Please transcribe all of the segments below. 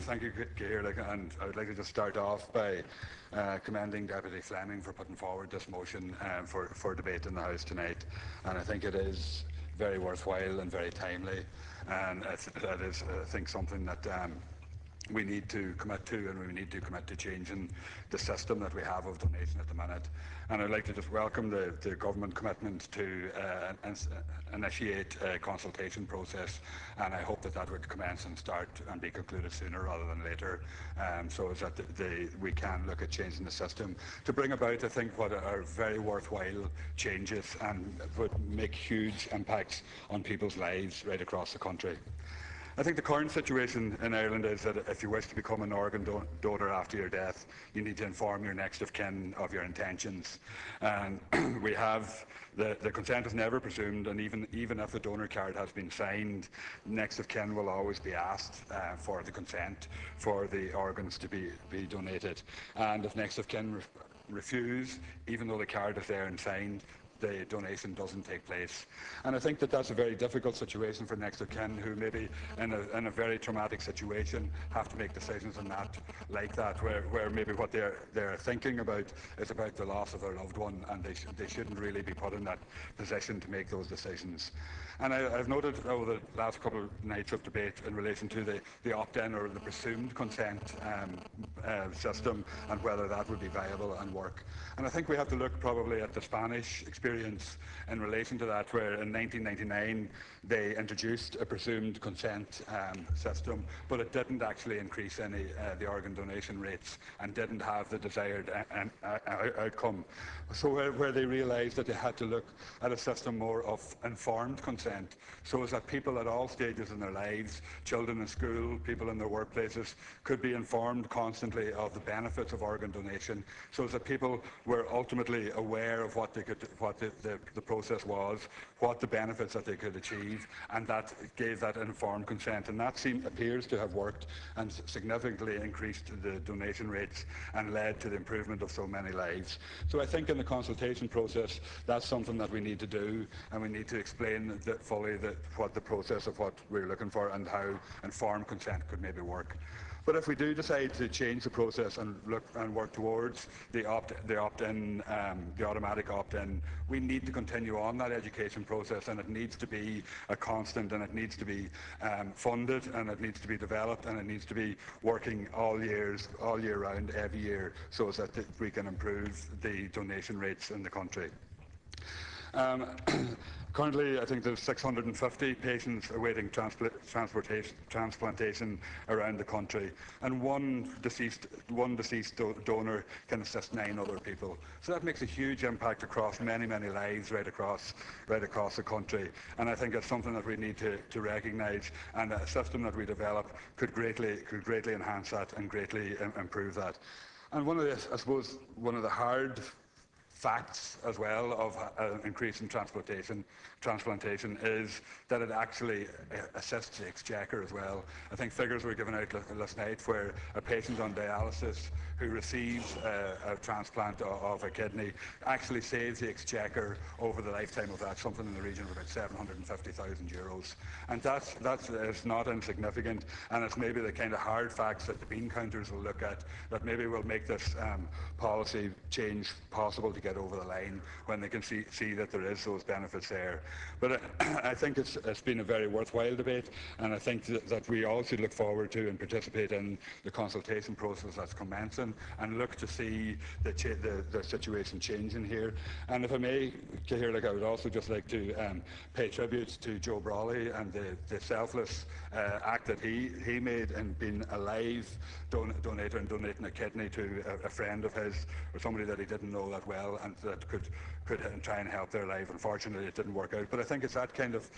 Thank you, Gaelic, and I would like to just start off by commending Deputy Fleming for putting forward this motion for debate in the House tonight. And I think it is very worthwhile and very timely, and that is, I think, something that we need to commit to, and we need to commit to changing the system that we have of donation at the minute. And I'd like to just welcome the government commitment to initiate a consultation process, and I hope that would commence and start and be concluded sooner rather than later, so as that we can look at changing the system to bring about, I think, what are very worthwhile changes and would make huge impacts on people's lives right across the country. I think the current situation in Ireland is that if you wish to become an organ donor after your death, you need to inform your next of kin of your intentions. And we have, the consent is never presumed, and even if the donor card has been signed, next of kin will always be asked for the consent for the organs to be donated. And if next of kin refuse, even though the card is there and signed, the donation doesn't take place. And I think that's a very difficult situation for next of kin who maybe in a very traumatic situation have to make decisions on that, like that, where maybe what they're thinking about is about the loss of their loved one, and they shouldn't really be put in that position to make those decisions. And I've noted over the last couple of nights of debate in relation to the opt-in or the presumed consent system, and whether that would be viable and work. And I think we have to look probably at the Spanish experience in relation to that, where in 1999 they introduced a presumed consent system, but it didn't actually increase the organ donation rates and didn't have the desired outcome. So where they realised that they had to look at a system more of informed consent, so as that people at all stages in their lives, children in school, people in their workplaces, could be informed constantly of the benefits of organ donation, so as that people were ultimately aware of what the process was, what the benefits that they could achieve, and that gave that informed consent. And that appears to have worked and significantly increased the donation rates and led to the improvement of so many lives. So I think in the consultation process, that's something that we need to do, and we need to explain fully what the process of what we're looking for and how informed consent could maybe work. But if we do decide to change the process and look and work towards the opt-in, the automatic opt-in, we need to continue on that education process, and it needs to be a constant, and it needs to be funded, and it needs to be developed, and it needs to be working all year round, every year, so that we can improve the donation rates in the country. Currently, I think there's 650 patients awaiting transplantation around the country, and one deceased donor can assist 9 other people. So that makes a huge impact across many lives right across the country. And I think it's something that we need to recognise, and a system that we develop could greatly enhance that and greatly improve that. And one of the hard facts as well of increasing transplantation is that it actually assists the exchequer as well. I think figures were given out last night where a patient on dialysis who receives a transplant of a kidney actually saves the exchequer over the lifetime of that, something in the region of about €750,000. And that is not insignificant, and it's maybe the kind of hard facts that the bean counters will look at that maybe will make this policy change possible to get over the line when they can see that there is those benefits there. But I think it's been a very worthwhile debate, and I think that we all should look forward to and participate in the consultation process that's commencing and look to see the situation changing here. And if I may, I would also just like to pay tribute to Joe Brawley and the selfless act that he made in being a live donator and donating a kidney to a friend of his or somebody that he didn't know that well, and that could try and help their life. Unfortunately, it didn't work out. But I think it's that kind of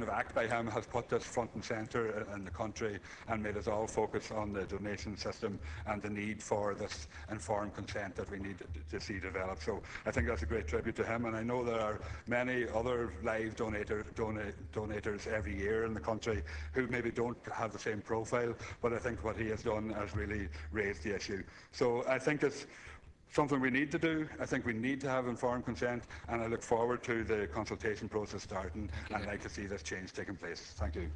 act by him has put this front and centre in the country and made us all focus on the donation system and the need for this informed consent that we need to see develop. So I think that's a great tribute to him, and I know there are many other live donators every year in the country who maybe don't have the same profile, but I think what he has done has really raised the issue. So I think it's something we need to do. I think we need to have informed consent, and I look forward to the consultation process starting, and I'd like to see this change taking place. Thank you.